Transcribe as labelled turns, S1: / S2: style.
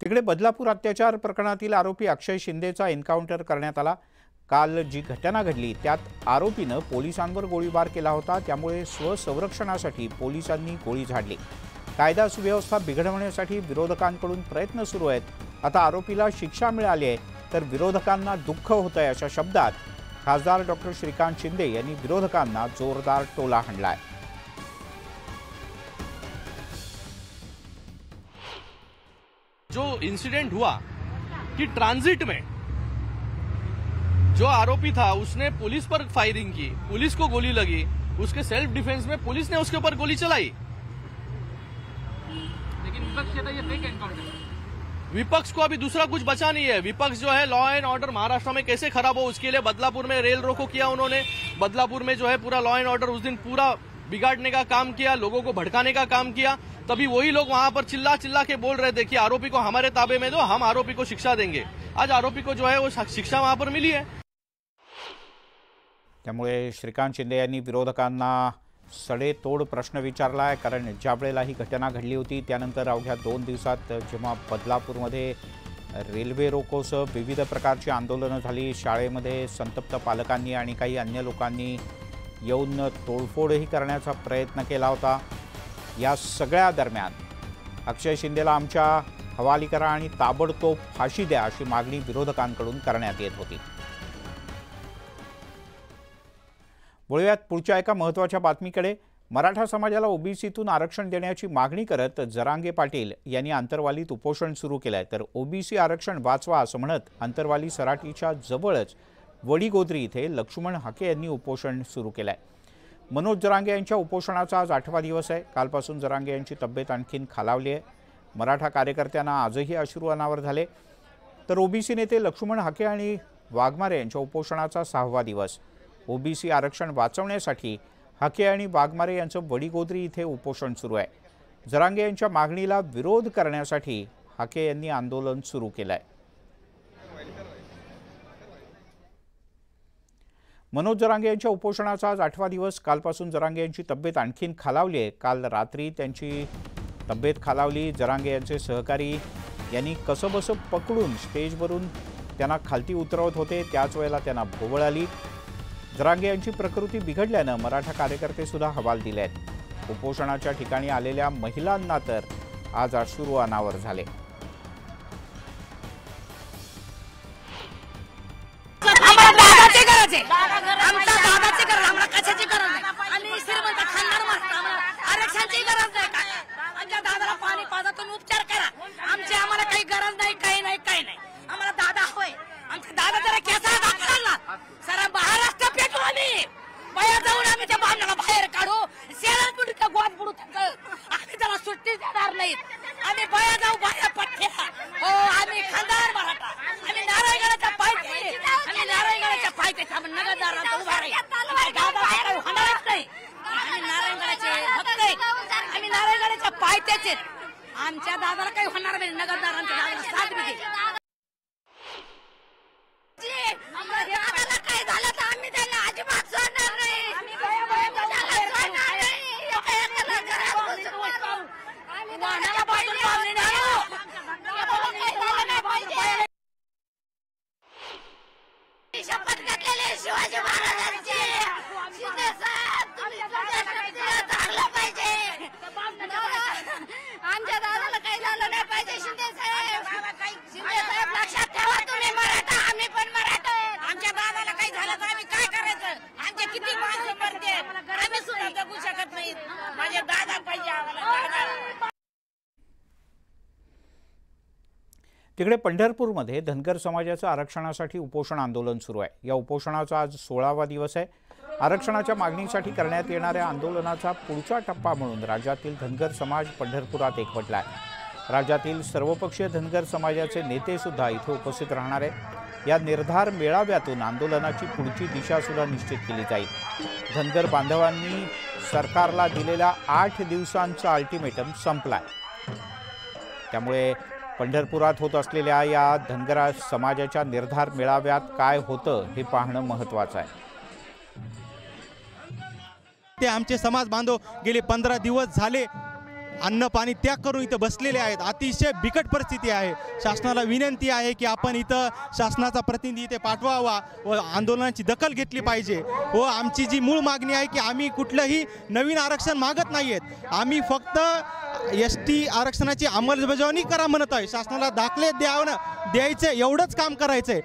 S1: तिकडे बदलापूर अत्याचार प्रकरणातील आरोपी अक्षय शिंदेचा एन्काउंटर करण्यात आला। काल जी घटना घडली त्यात आरोपीने पोलिसांवर गोळीबार केला होता, त्यामुळे स्वसंरक्षणासाठी पोलिसांनी गोळी झाडली। कायदा सुव्यवस्था बिघडवण्यासाठी विरोधकांकडून प्रयत्न सुरू आहेत। आता आरोपीला शिक्षा मिळाली आहे तर विरोधकांना दुःख होतंय अशा शब्दात खासदार डॉक्टर श्रीकांत शिंदे यांनी विरोधकांना जोरदार टोला हाणलाय।
S2: जो इंसिडेंट हुआ कि ट्रांजिट में जो आरोपी था उसने पुलिस पर फायरिंग की, पुलिस को गोली लगी, उसके सेल्फ डिफेंस में पुलिस ने उसके ऊपर गोली चलाई।
S3: लेकिन विपक्ष कहता है ये फेक एनकाउंटर।
S2: विपक्ष को अभी दूसरा कुछ बचा नहीं है। विपक्ष जो है लॉ एंड ऑर्डर महाराष्ट्र में कैसे खराब हो उसके लिए बदलापुर में रेल रोको किया उन्होंने। बदलापुर में जो है पूरा लॉ एंड ऑर्डर उस दिन पूरा बिगाड़ने का काम किया, लोगों को भड़काने का काम किया। तभी वही लोग वहां पर चिल्ला चिल्ला के बोल रहे थे कि आरोपी को हमारे ताबे में दो, हम आरोपी को शिक्षा देंगे। आज आरोपी को जो है वो शिक्षा वहां पर मिली है।
S1: त्यामुळे श्रीकांत शिंदे यांनी विरोधकांना सडेतोड प्रश्न विचारलाय, कारण ज्या वेळेला ही घटना घडली होती त्यानंतर अवघ्या 2 दिवसात जेव्हा बदलापूरमध्ये रेल्वे रोकोसह विविध प्रकारची आंदोलनं झाली, शाळेमध्ये संतप्त पालकांनी आणि काही अन्य लोकांनी येऊन तोडफोडही करण्याचा प्रयत्न केला होता। या सगळ्या दरम्यान अक्षय शिंदेला आमच्या हवाली करा आणि ताबडतोब फाशी द्या अशी मागणी विरोधकांकडून करण्यात येत होती। वळूयात पुढच्या एका महत्त्वाच्या बातमीकडे। मराठा समाजाला ओबीसीतून आरक्षण देण्याची मागणी करत जरांगे पाटील यांनी अंतरवालीत उपोषण सुरू केलंय। तर ओबीसी आरक्षण वाचवा असं म्हणत अंतरवाली सराटीच्या जवळच वडीगोद्री इथे लक्ष्मण हाके यांनी उपोषण सुरू केलंय। मनोज जरांगे यांच्या उपोषणाचा आज 8वा दिवस आहे। कालपासून जरांगे यांची तब्येत आणखीन खालावली आहे। मराठा कार्यकर्त्यांना आजही अश्रू अनावर झाले। तर ओबीसी नेते लक्ष्मण हाके आणि वाघमारे यांच्या उपोषणाचा 6वा दिवस। ओबीसी आरक्षण वाचवण्यासाठी हाके आणि वाघमारे यांचं वडीगोद्री इथे उपोषण सुरू आहे। जरांगे यांच्या मागणीला विरोध करण्यासाठी हाके यांनी आंदोलन सुरू केलंय। मनोज जरांगे यांच्या उपोषणाचा आज 8वा दिवस। कालपासून जरांगे यांची तब्येत आणखीन खालावली आहे। काल रात्री त्यांची तब्येत खालावली। जरांगे यांचे सहकारी यांनी कसंबसं पकडून स्टेजवरून त्यांना खालती उतरवत होते, त्याच वेळेला त्यांना भोवळ आली। जरांगे यांची प्रकृती बिघडल्यानं मराठा कार्यकर्ते सुद्धा हवाल दिले आहेत। उपोषणाच्या ठिकाणी आलेल्या महिलांना तर आज अश्रू अनावर झाले।
S4: आमच्या दादाला काही होणार नाही, नगरदारांच्या दादाला साथ देते। आम्हाला काही झालं तर आम्ही त्याला अजिबात सोडणार नाही। शपथ घेतलेली शिवाजी महाराजांची, शिंदे साहेब तुम्ही चांगलं पाहिजे। आमच्या दादाला काही झालं नाही पाहिजे। शिंदे साहेब लक्षात ठेवा, तुम्ही मराठा आम्ही पण मराठा। आमच्या दादाला काही झालं तर आम्ही काय करायचं? आमचे किती माणसं मरते, आम्ही सुद्धा जगू शकत नाही। माझे दादा पाहिजे आम्हाला।
S1: तिकडे पंढरपूरमध्ये धनगर समाजाचं आरक्षणासाठी उपोषण आंदोलन सुरू आहे। या उपोषणाचा आज 16वा दिवस आहे। आरक्षणाच्या मागणीसाठी करण्यात येणाऱ्या आंदोलनाचा पुढचा टप्पा म्हणून राज्यातील धनगर समाज पंढरपुरात एकवटला आहे। राज्यातील सर्वपक्षीय धनगर समाजाचे नेते सुद्धा इथे उपस्थित राहणार आहेत। या निर्धार मेळाव्यातून आंदोलनाची पुढची दिशा सुद्धा निश्चित केली जाईल। धनगर बांधवांनी सरकारला दिलेला 8 दिवसांचा अल्टिमेटम संपलाय। त्यामुळे पंढरपुरात होत असलेल्या या धनगर समाजाच्या निर्धार मेळाव्यात काय होतं हे पाहणं महत्त्वाचं आहे।
S5: ते आमचे समाज बांधव गेले 15 दिवस झाले अन्न पाणी त्याग करून इथं बसलेले आहेत. अतिशय बिकट परिस्थिती आहे. शासनाला विनंती आहे की आपण इथं शासनाचा प्रतिनिधी इथे पाठवावा व आंदोलनाची दखल घेतली पाहिजे. व आमची जी मूळ मागणी आहे की आम्ही कुठलंही नवीन आरक्षण मागत नाही आहेत. आम्ही फक्त ST आरक्षणाची अंमलबजावणी करा म्हणत आहे. शासनाला दाखले द्यायचं एवढंच काम करायचं आहे.